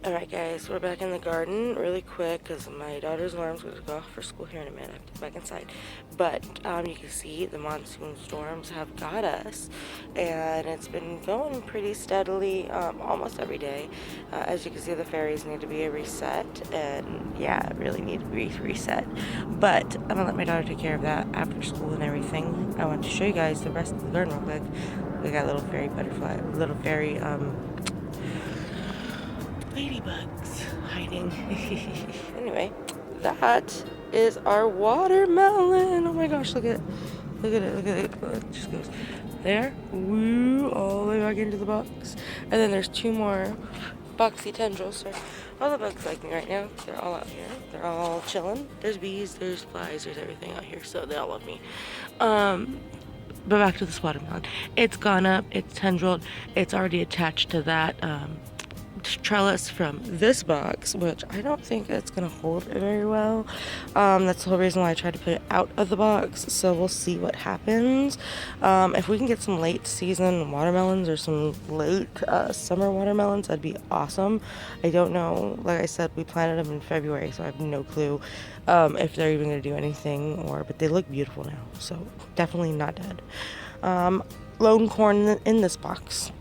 Alright guys, we're back in the garden really quick because my daughter's alarm's going to go off for school here in a minute. I have to get back inside. But you can see the monsoon storms have got us, and it's been going pretty steadily almost every day. As you can see, the fairies need to be reset, and yeah, really need to be reset. But I'm going to let my daughter take care of that after school and everything. I want to show you guys the rest of the garden real quick. We got little fairy butterfly, little fairy ladybugs hiding. Anyway, that is our watermelon. Oh my gosh, look at it. Look at it, look at it. It just goes there, woo, all the way back into the box. And then there's two more boxy tendrils. So all the bugs like me right now. They're all out here. They're all chilling. There's bees, there's flies, there's everything out here. So they all love me. But back to this watermelon. It's gone up, it's tendrilled, it's already attached to that trellis from this box, which I don't think it's gonna hold it very well. That's the whole reason why I tried to put it out of the box, so we'll see what happens. If we can get some late season watermelons or some late summer watermelons, that'd be awesome. I don't know, like I said, we planted them in February, so I have no clue if they're even gonna do anything, but they look beautiful now, so definitely not dead. Lone corn in this box.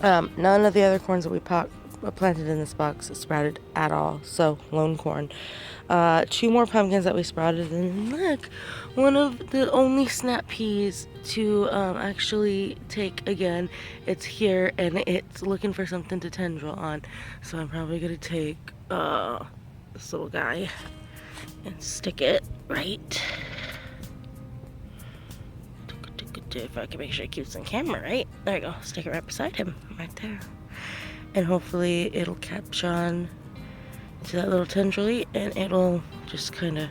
None of the other corns that we planted in this box sprouted at all, so lone corn. Two more pumpkins that we sprouted, and look, one of the only snap peas to actually take again. It's here, and it's looking for something to tendril on, so I'm probably going to take this little guy and stick it right. If I can make sure it keeps on camera, right? There you go. Stick it right beside him, right there. And hopefully it'll catch on to that little tendril, and it'll just kind of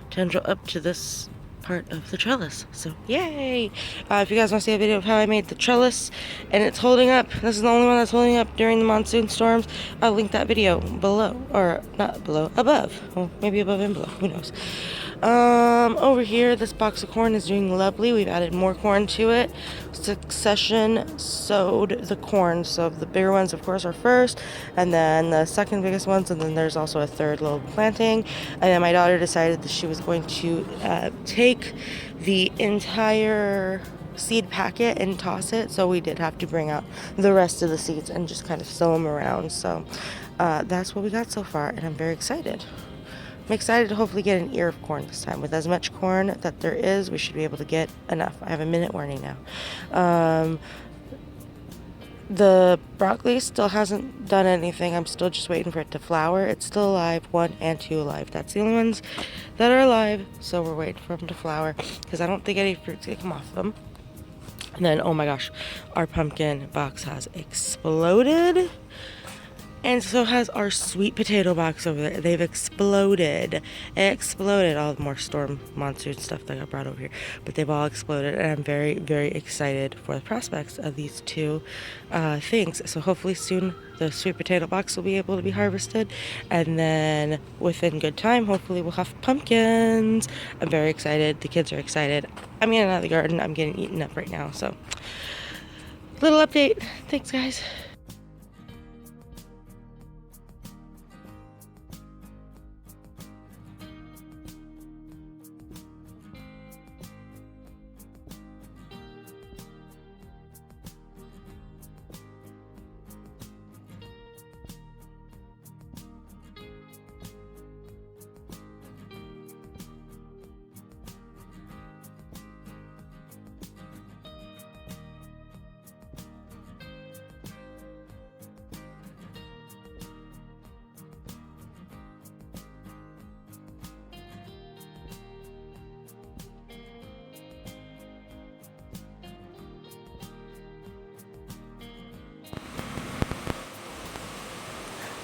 tendril up to this part of the trellis. So yay! If you guys want to see a video of how I made the trellis and it's holding up, this is the only one that's holding up during the monsoon storms, I'll link that video below, or not below, above. Well, maybe above and below, who knows. Over here, this box of corn is doing lovely. We've added more corn to it. Succession sowed the corn. So the bigger ones, of course, are first, and then the second biggest ones, and then there's also a third little planting. And then my daughter decided that she was going to take the entire seed packet and toss it. So we did have to bring out the rest of the seeds and just kind of sow them around. So that's what we got so far, and I'm very excited. I'm excited to hopefully get an ear of corn this time. With as much corn that there is, we should be able to get enough. I have a minute warning now. The broccoli still hasn't done anything. I'm still just waiting for it to flower. It's still alive, 1 and 2 alive. That's the only ones that are alive, so we're waiting for them to flower because I don't think any fruit's gonna come off of them. And then, oh my gosh, our pumpkin box has exploded. And so has our sweet potato box over there. They've exploded. It exploded. All the more storm monsoon stuff that got brought over here. But they've all exploded. And I'm very, very excited for the prospects of these two things. So hopefully soon the sweet potato box will be able to be harvested. And then within good time, hopefully we'll have pumpkins. I'm very excited. The kids are excited. I'm getting out of the garden. I'm getting eaten up right now. So little update. Thanks, guys.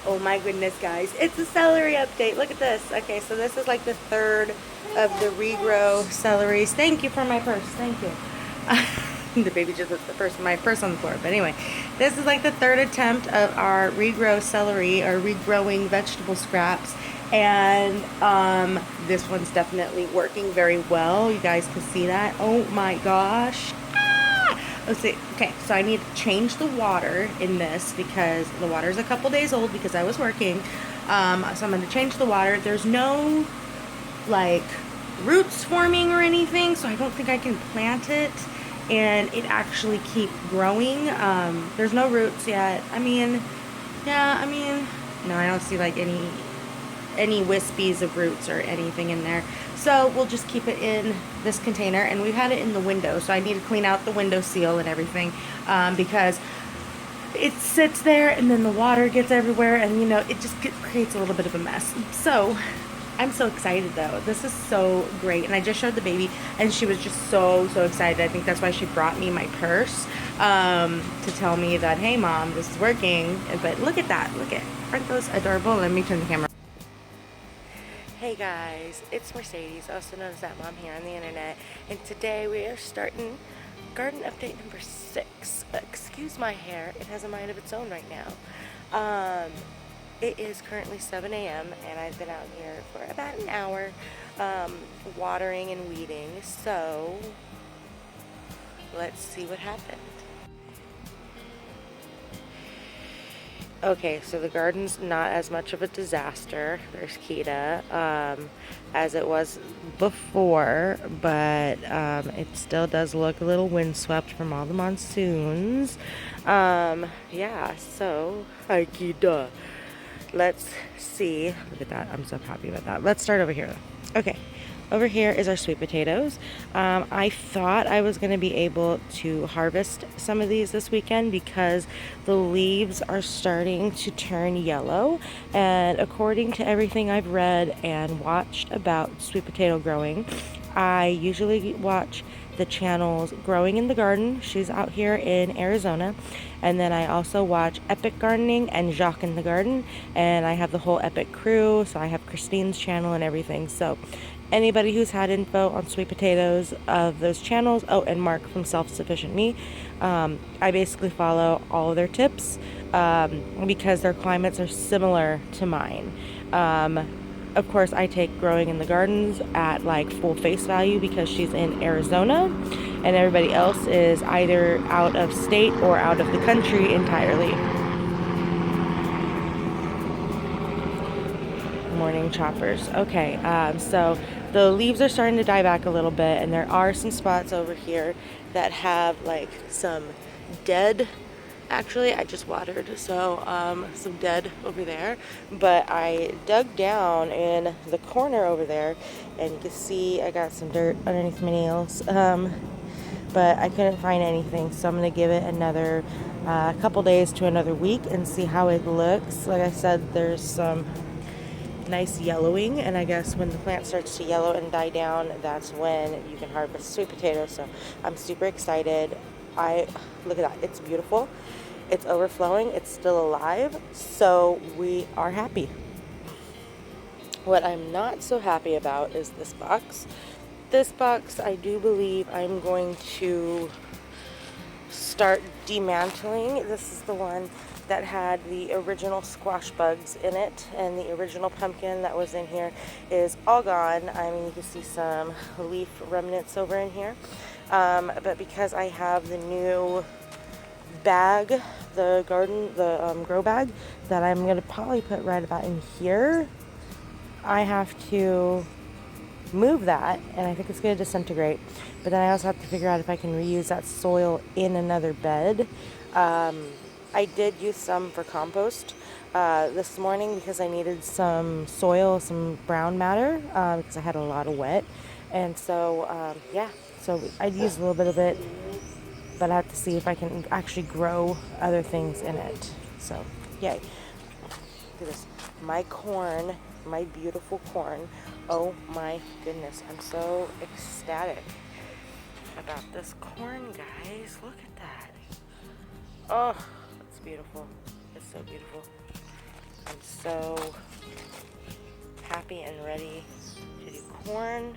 Oh my goodness, guys. It's a celery update. Look at this. Okay, so this is like the third of the regrow celeries. Thank you for my purse. Thank you. The baby just put my purse on the floor. But anyway, this is like the third attempt of our regrow celery, or regrowing vegetable scraps. And this one's definitely working very well. You guys can see that. Oh my gosh. let's see. Okay, so I need to change the water in this because the water's a couple days old because I was working. So I'm going to change the water. There's no like roots forming or anything, so I don't think I can plant it and it actually keep growing. There's no roots yet. I mean, yeah, I mean, no, I don't see like any wispies of roots or anything in there. So we'll just keep it in this container, and we've had it in the window, so I need to clean out the window seal and everything, because it sits there and then the water gets everywhere, and you know, it just creates a little bit of a mess. So I'm so excited though. This is so great. And I just showed the baby and she was just so excited. I think that's why she brought me my purse, to tell me that, hey mom, this is working. But look at that. Look at, aren't those adorable? Let me turn the camera. Hey guys, it's Mercedes, also known as That Mom here on the internet. And today we are starting garden update number 6. Excuse my hair, it has a mind of its own right now. It is currently 7 a.m. and I've been out here for about an hour, watering and weeding. So let's see what happened. Okay, so the garden's not as much of a disaster, there's Kita, as it was before, but it still does look a little windswept from all the monsoons. Yeah, so, hi Kita. Let's see. Look at that. I'm so happy about that. Let's start over here. Okay. Over here is our sweet potatoes. I thought I was going to be able to harvest some of these this weekend because the leaves are starting to turn yellow. And according to everything I've read and watched about sweet potato growing, I usually watch the channels Growing in the Garden. She's out here in Arizona. And then I also watch Epic Gardening and Jacques in the Garden. And I have the whole Epic crew. So I have Christine's channel and everything. So anybody who's had info on sweet potatoes of those channels, oh, and Mark from Self-Sufficient Me, I basically follow all of their tips because their climates are similar to mine. Of course, I take Growing in the Gardens at like full face value because she's in Arizona, and everybody else is either out of state or out of the country entirely. Morning choppers. Okay, so the leaves are starting to die back a little bit, and there are some spots over here that have like some dead. Actually, I just watered, so some dead over there. But I dug down in the corner over there, and you can see I got some dirt underneath my nails. But I couldn't find anything, so I'm going to give it another couple days to another week and see how it looks. Like I said, there's some nice yellowing, and I guess when the plant starts to yellow and die down, that's when you can harvest sweet potatoes. So I'm super excited. Look at that, it's beautiful, it's overflowing, it's still alive, so we are happy. What I'm not so happy about is this box. This box, I do believe I'm going to start demantling. This is the one that had the original squash bugs in it, and the original pumpkin that was in here is all gone. I mean, you can see some leaf remnants over in here. But because I have the new bag, the grow bag, that I'm going to probably put right about in here, I have to move that, and I think it's going to disintegrate. But then I also have to figure out if I can reuse that soil in another bed. I did use some for compost this morning because I needed some soil, some brown matter, because I had a lot of wet. And so, yeah, so I'd use a little bit of it, but I have to see if I can actually grow other things in it. So, yay. Look at this. My corn, my beautiful corn. Oh my goodness, I'm so ecstatic about this corn, guys. Look at that. Oh, it's beautiful. It's so beautiful. I'm so happy and ready to do corn.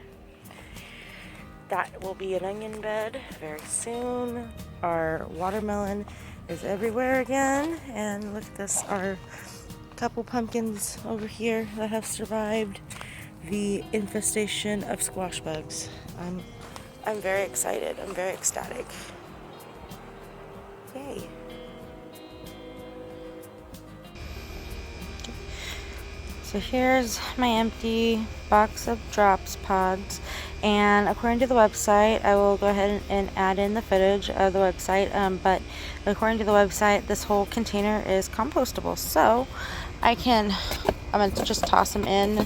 That will be an onion bed very soon. Our watermelon is everywhere again. And look at this, our couple pumpkins over here that have survived the infestation of squash bugs. I'm very excited. I'm very ecstatic. So here's my empty box of drops pods, and according to the website, I will go ahead and add in the footage of the website, but according to the website, this whole container is compostable, so I'm gonna just toss them in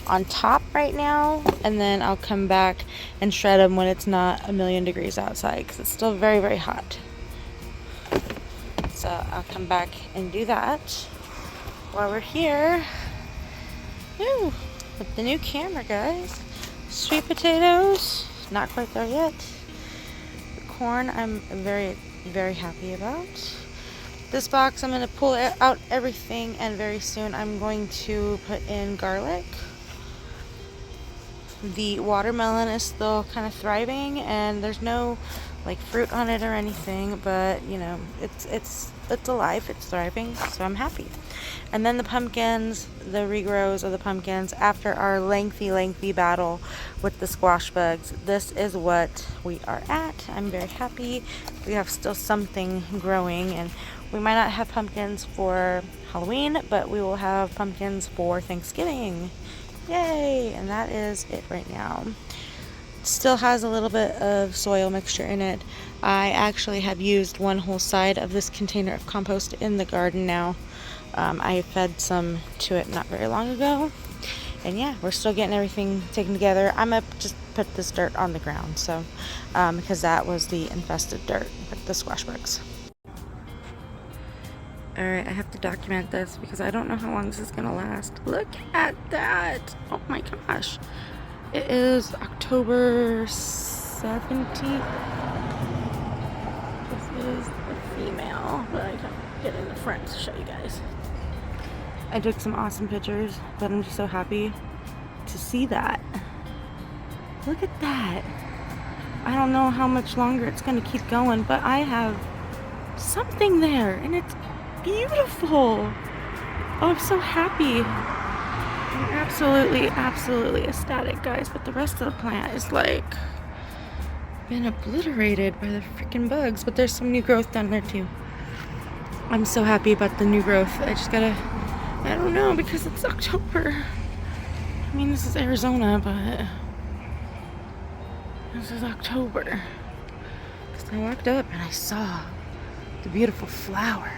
on top right now, and then I'll come back and shred them when it's not 1,000,000 degrees outside, because it's still very, very hot. So I'll come back and do that while we're here. Ooh, with the new camera, guys. Sweet potatoes, not quite there yet. The corn, I'm very, very happy about. This box, I'm going to pull out everything, and very soon I'm going to put in garlic. The watermelon is still kind of thriving, and there's no like fruit on it or anything, but you know, it's alive, it's thriving, so I'm happy. And then the pumpkins, the regrows of the pumpkins after our lengthy battle with the squash bugs. This is what we are at. I'm very happy. We have still something growing, and we might not have pumpkins for Halloween, but we will have pumpkins for Thanksgiving. Yay! And that is it right now. It still has a little bit of soil mixture in it. I actually have used one whole side of this container of compost in the garden now. I fed some to it not very long ago. And yeah, we're still getting everything taken together. I'm going to just put this dirt on the ground, so because that was the infested dirt with the squash bugs. Alright, I have to document this because I don't know how long this is going to last. Look at that! Oh my gosh. It is October 17th. This is the female, but I can't get in the front to show you guys. I took some awesome pictures, but I'm just so happy to see that. Look at that. I don't know how much longer it's going to keep going, but I have something there, and it's beautiful. Oh, I'm so happy. I'm absolutely ecstatic, guys, but the rest of the plant is like been obliterated by the freaking bugs, but there's some new growth down there too. I'm so happy about the new growth. I just gotta, I don't know, because it's October. I mean, this is Arizona, but this is October. Because I walked up and I saw the beautiful flower.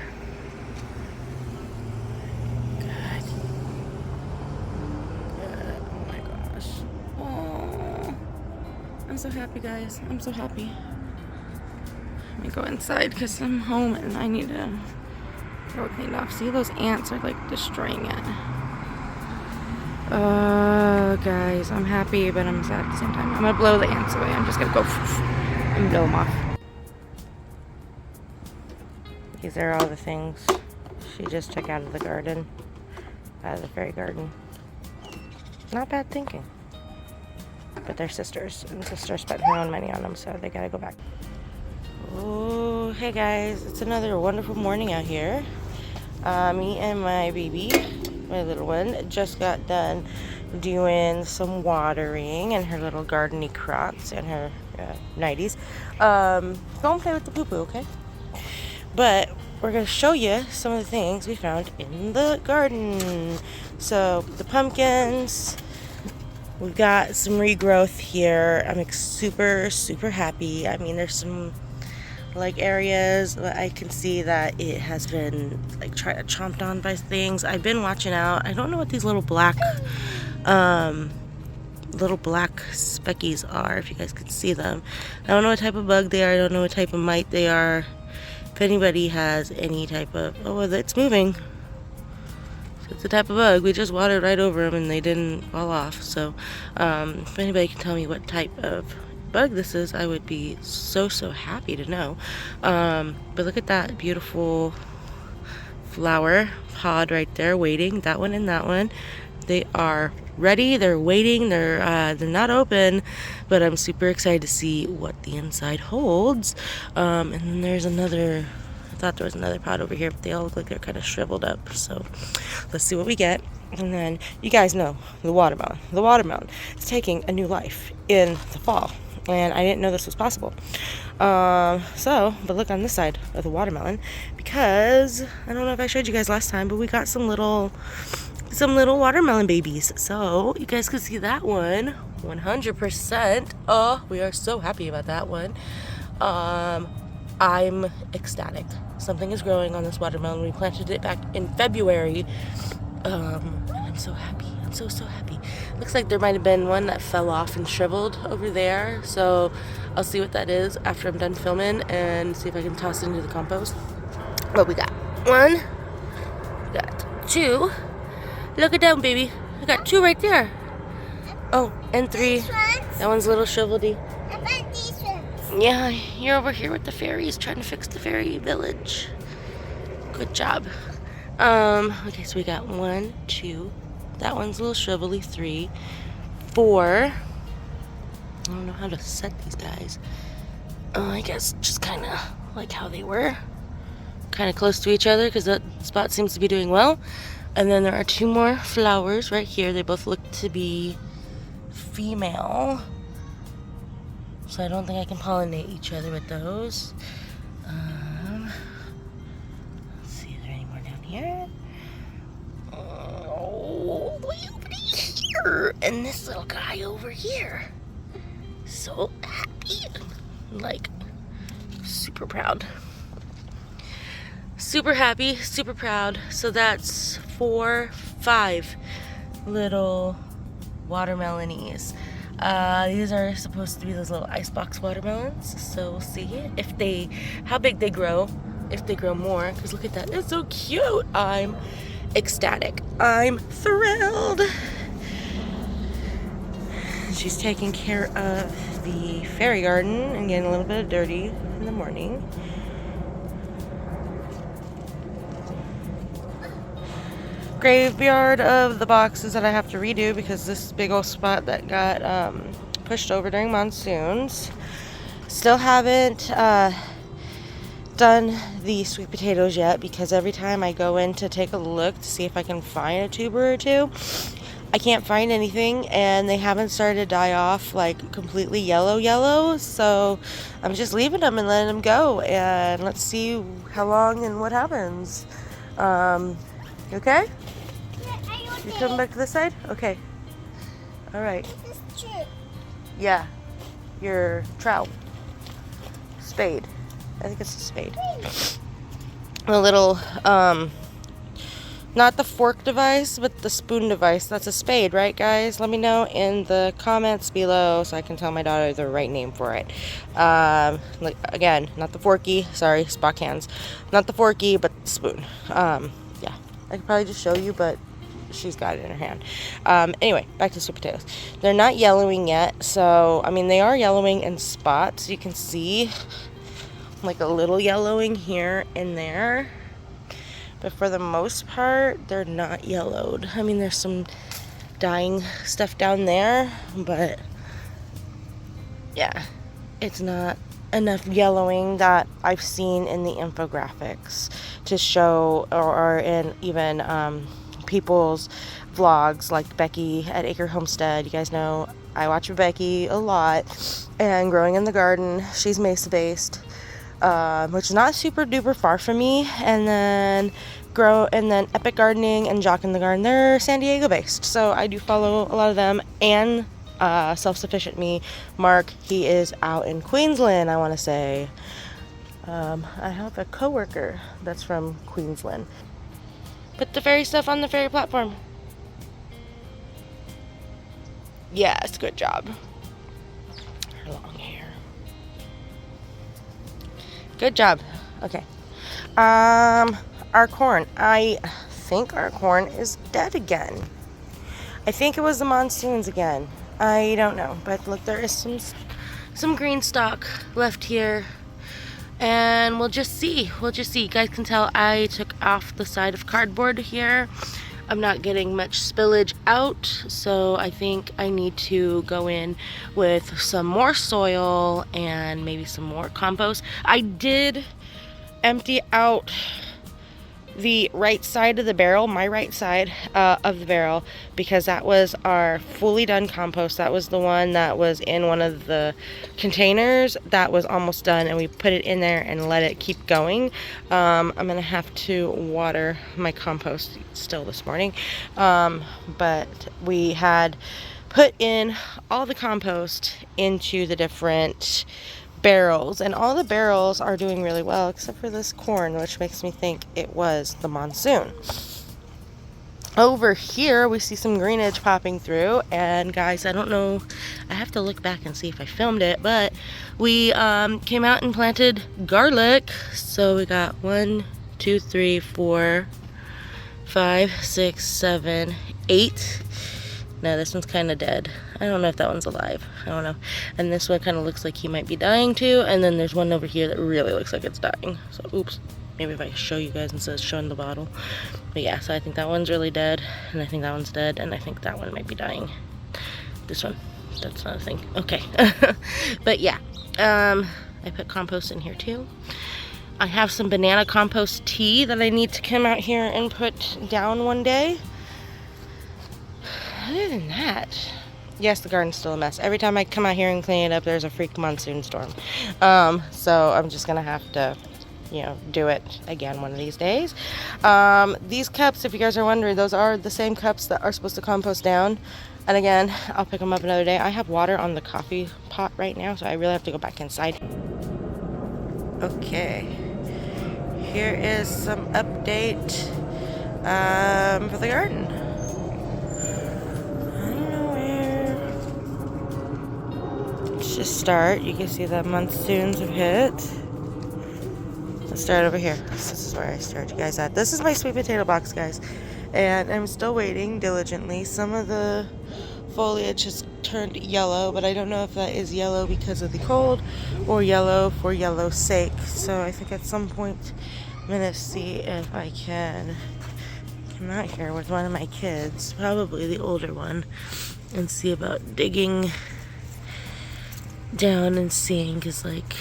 I'm so happy, guys. I'm so happy. Let me go inside because I'm home and I need to get it cleaned off. See, those ants are like destroying it. Guys, I'm happy, but I'm sad at the same time. I'm gonna blow the ants away. I'm just gonna go and blow them off. These are all the things she just took out of the garden, out of the fairy garden. Not bad thinking. But they're sisters, and sister spent her own money on them, so they gotta go back. Oh, hey guys, it's another wonderful morning out here. Me and my baby, my little one, just got done doing some watering in her little gardeny Crocs and her nighties. Go and play with the poo-poo, okay? But we're gonna show you some of the things we found in the garden. So the pumpkins. We've got some regrowth here. I'm super happy. I mean, there's some like areas that I can see that it has been like chomped on by things. I've been watching out. I don't know what these little black speckies are, if you guys can see them. I don't know what type of bug they are. I don't know what type of mite they are. If anybody has any type of, oh, it's moving. It's the type of bug. We just watered right over them and they didn't fall off. So if anybody can tell me what type of bug this is, I would be so happy to know. But look at that beautiful flower pod right there waiting. That one and that one. They are ready. They're waiting. They're not open, but I'm super excited to see what the inside holds. And then there's another. I thought there was another pot over here, but they all look like they're kind of shriveled up. So let's see what we get. And then you guys know the watermelon. The watermelon is taking a new life in the fall, and I didn't know this was possible. But look on this side of the watermelon, because I don't know if I showed you guys last time, but we got some little some little watermelon babies. So you guys can see that one 100%. Oh, we are so happy about that one. I'm ecstatic. Something is growing on this watermelon. We planted it back in February. And I'm so happy. I'm so happy. Looks like there might have been one that fell off and shriveled over there. So I'll see what that is after I'm done filming and see if I can toss it into the compost. But we got one, we got two. Look it down, baby. I got two right there. Oh, and three. That one's a little shriveledy. Yeah, you're over here with the fairies trying to fix the fairy village. Good job. Okay, so we got 1, 2. That one's a little shrivelly. 3, 4. I don't know how to set these guys. I guess just kind of like how they were. Kind of close to each other because that spot seems to be doing well. And then there are 2 more flowers right here. They both look to be female. So I don't think I can pollinate each other with those. Let's see, is there any more down here? Oh, way over here. And this little guy over here. So happy. Like, super proud. Super happy, super proud. So that's 4, 5 little watermelonies. These are supposed to be those little icebox watermelons, so we'll see how big they grow, if they grow more, because look at that, it's so cute. I'm ecstatic. I'm thrilled. She's taking care of the fairy garden and getting a little bit of dirty in the morning. Graveyard of the boxes that I have to redo because this big old spot that got pushed over during monsoons. Still haven't done the sweet potatoes yet because every time I go in to take a look to see if I can find a tuber or two, I can't find anything, and they haven't started to die off like completely yellow, so I'm just leaving them and letting them go, and let's see how long and what happens. Okay? You coming back to this side? Okay. All right. Yeah. Your trowel. Spade. I think it's a spade. A little, not the fork device, but the spoon device. That's a spade, right, guys? Let me know in the comments below so I can tell my daughter the right name for it. Like, again, not the forky. Sorry, Spock hands. Not the forky, but the spoon. Yeah. I could probably just show you, but she's got it in her hand. Anyway, back to sweet potatoes. They're not yellowing yet, so, I mean, they are yellowing in spots. You can see, like, a little yellowing here and there. But for the most part, they're not yellowed. I mean, there's some dying stuff down there, but, yeah, it's not enough yellowing that I've seen in the infographics to show, or in even people's vlogs like Becky at Acre Homestead. You guys know I watch Becky a lot, and Growing in the Garden, she's Mesa based, which is not super duper far from me, and then Epic Gardening and Jock in the Garden, they're San Diego based, so I do follow a lot of them. And Self-Sufficient Me, Mark, he is out in Queensland, I want to say. I have a coworker that's from Queensland. Put the fairy stuff on the fairy platform. Yes, good job. Her long hair. Good job. Okay. Our corn. I think our corn is dead again. I think it was the monsoons again. I don't know, but look, there is some green stalk left here, and we'll just see. You guys can tell I took off the side of cardboard here. I'm not getting much spillage out, so I think I need to go in with some more soil and maybe some more compost. I did empty out the right side of the barrel, my right side of the barrel, because that was our fully done compost. That was the one that was in one of the containers that was almost done, and we put it in there and let it keep going. I'm gonna have to water my compost still this morning, but we had put in all the compost into the different barrels, and all the barrels are doing really well except for this corn, which makes me think it was the monsoon. Over here we see some greenage popping through, and guys, I don't know, I have to look back and see if I filmed it, but we came out and planted garlic. So we got 1 2 3 4 5 6 7 8. No, this one's kind of dead. I don't know if that one's alive. I don't know. And this one kind of looks like he might be dying too. And then there's one over here that really looks like it's dying. So, oops. Maybe if I show you guys instead of showing the bottle. But yeah, so I think that one's really dead. And I think that one's dead. And I think that one might be dying. This one. That's not a thing. Okay. But yeah. I put compost in here too. I have some banana compost tea that I need to come out here and put down one day. Other than that, yes, the garden's still a mess. Every time I come out here and clean it up, there's a freak monsoon storm. So I'm just gonna have to, do it again one of these days. These cups, if you guys are wondering, those are the same cups that are supposed to compost down. And again, I'll pick them up another day. I have water on the coffee pot right now, so I really have to go back inside. Okay, here is some update for the garden. Just start. You can see the monsoons have hit. Let's start over here. This is where I started you guys at. This is my sweet potato box, guys, and I'm still waiting diligently. Some of the foliage has turned yellow, but I don't know if that is yellow because of the cold or yellow for yellow's sake. So I think at some point I'm gonna see if I can come out here with one of my kids, probably the older one, and see about digging down and seeing, because like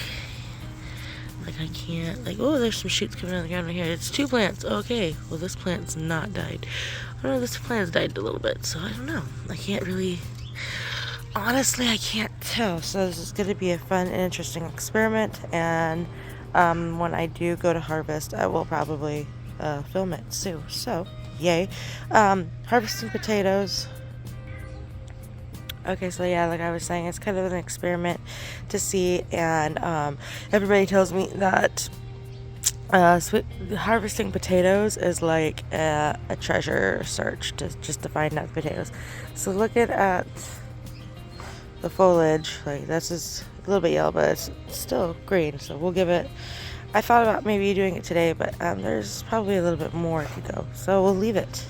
I can't, oh, there's some shoots coming out of the ground right here. It's 2 plants. Okay, well, this plant's not died. I don't know, this plant's died a little bit, so I don't know. I can't really, honestly, I can't tell. So this is going to be a fun and interesting experiment, and when I do go to harvest, I will probably film it too. So yay. Harvesting potatoes. Okay, so yeah, like I was saying, it's kind of an experiment to see, and everybody tells me that harvesting potatoes is like a treasure search just to find out potatoes. So looking at the foliage, like this is a little bit yellow, but it's still green, so we'll give it. I thought about maybe doing it today, but there's probably a little bit more to go, so we'll leave it.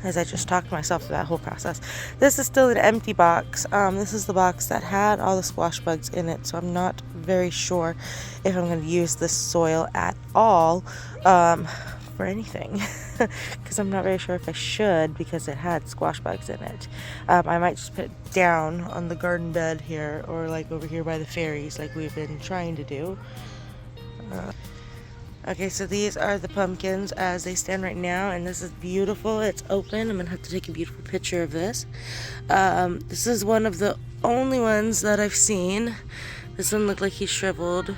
As I just talked myself through that whole process. This is still an empty box. This is the box that had all the squash bugs in it, so I'm not very sure if I'm going to use this soil at all for anything, because I'm not very sure if I should, because it had squash bugs in it. I might just put it down on the garden bed here, or like over here by the fairies, like we've been trying to do. Okay, so these are the pumpkins as they stand right now, and this is beautiful. It's open. I'm going to have to take a beautiful picture of this. This is one of the only ones that I've seen. This one looked like he shriveled,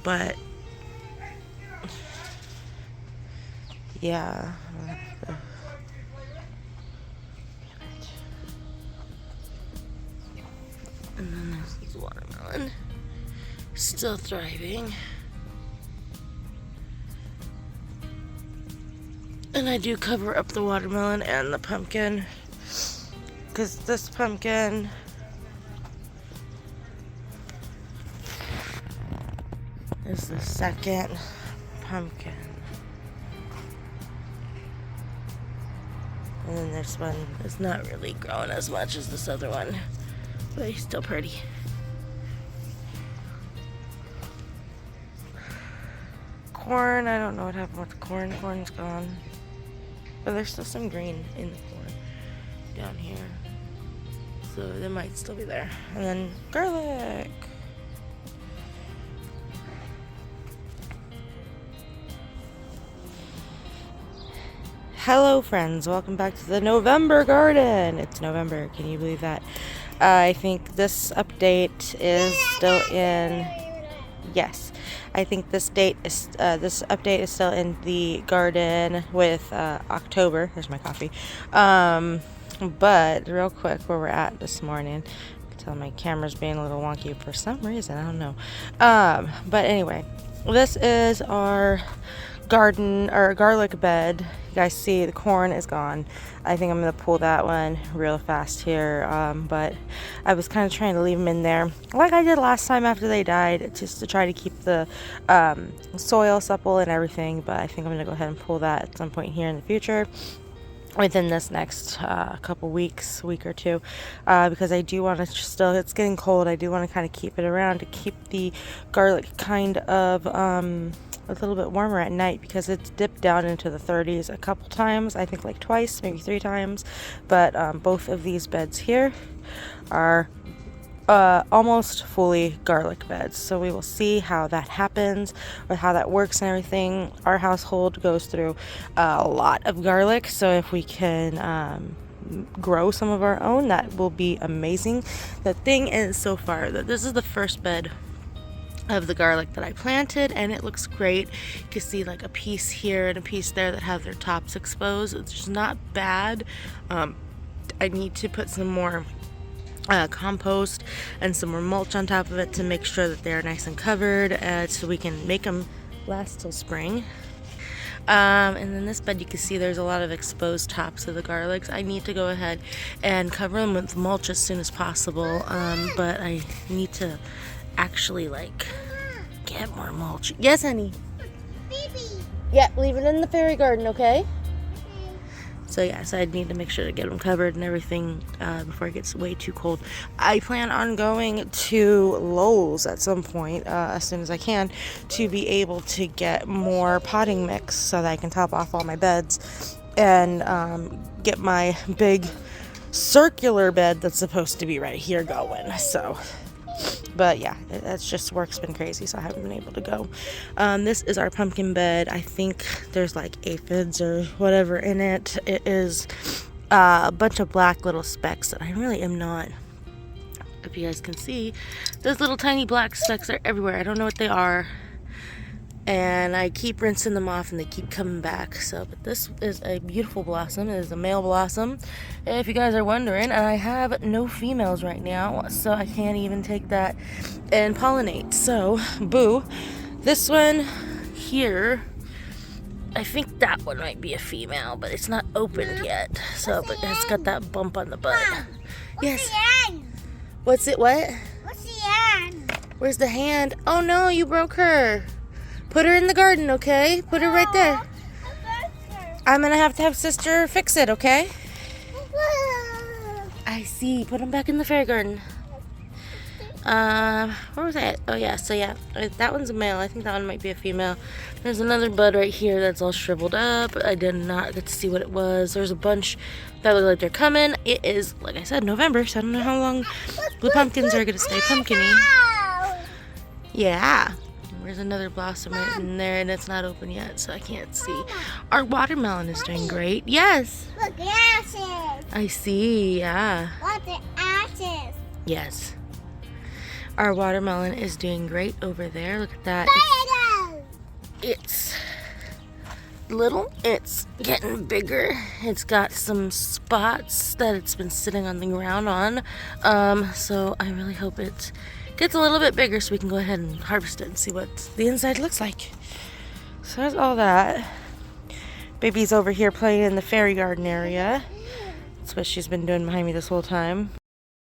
but yeah. And then there's this watermelon, still thriving. And I do cover up the watermelon and the pumpkin, because this pumpkin is the second pumpkin. And then this one is not really growing as much as this other one, but he's still pretty. Corn, I don't know what happened with the corn. Corn's gone. But there's still some green in the corn down here. So they might still be there. And then garlic. Hello friends, welcome back to the November garden. It's November, can you believe that? I think this update is still in, yes, I think this update is still in the garden with October. There's my coffee. But real quick, where we're at this morning, I can tell my camera's being a little wonky for some reason, I don't know. But anyway, this is our garden or garlic bed. You guys see the corn is gone. I think I'm gonna pull that one real fast here, but I was kind of trying to leave them in there like I did last time after they died, just to try to keep the soil supple and everything. But I think I'm gonna go ahead and pull that at some point here in the future, within this next couple weeks, week or two, because I do want to still, it's getting cold, I do want to kind of keep it around to keep the garlic kind of a little bit warmer at night, because it's dipped down into the 30s a couple times, I think like twice, maybe 3 times. But both of these beds here are almost fully garlic beds, so we will see how that happens or how that works and everything. Our household goes through a lot of garlic, so if we can grow some of our own, that will be amazing. The thing is, so far, that this is the first bed of the garlic that I planted, and it looks great. You can see like a piece here and a piece there that have their tops exposed. It's just not bad. I need to put some more compost and some more mulch on top of it to make sure that they're nice and covered, so we can make them last till spring. And then this bed, you can see there's a lot of exposed tops of the garlics. I need to go ahead and cover them with mulch as soon as possible, but I need to actually like get more mulch. Yes, honey. Baby. Yeah, leave it in the fairy garden, okay? So yeah, so I need to make sure to get them covered and everything before it gets way too cold. I plan on going to Lowe's at some point, as soon as I can, to be able to get more potting mix so that I can top off all my beds and get my big circular bed that's supposed to be right here going. So, but yeah, that's just, work's been crazy, so I haven't been able to go. This is our pumpkin bed. I think there's like aphids or whatever in it. It is a bunch of black little specks that I really am not, if you guys can see, those little tiny black specks are everywhere. I don't know what they are, and I keep rinsing them off and they keep coming back. So, but this is a beautiful blossom. It is a male blossom, if you guys are wondering, and I have no females right now, so I can't even take that and pollinate. So boo. This one here, I think that one might be a female, but it's not opened yet, so, but it's got that bump on the butt. Yes. What's it? What? What's the hand? Where's the hand? Oh no, you broke her. Put her in the garden, okay? Put her right there. I'm gonna have to have sister fix it, okay? I see. Put them back in the fairy garden. Where was that? Oh yeah, so yeah, that one's a male. I think that one might be a female. There's another bud right here that's all shriveled up. I did not get to see what it was. There's a bunch that look like they're coming. It is, like I said, November, so I don't know how long the pumpkins are gonna stay pumpkin-y. Yeah. There's another blossom right in there, and it's not open yet, so I can't see. Our watermelon is doing great. Yes. Look, the ashes. I see, yeah. Look, the ashes. Yes. Our watermelon is doing great over there. Look at that. It's little. It's getting bigger. It's got some spots that it's been sitting on the ground on. So I really hope it gets a little bit bigger so we can go ahead and harvest it and see what the inside looks like. So there's all that. Baby's over here playing in the fairy garden area. That's what she's been doing behind me this whole time.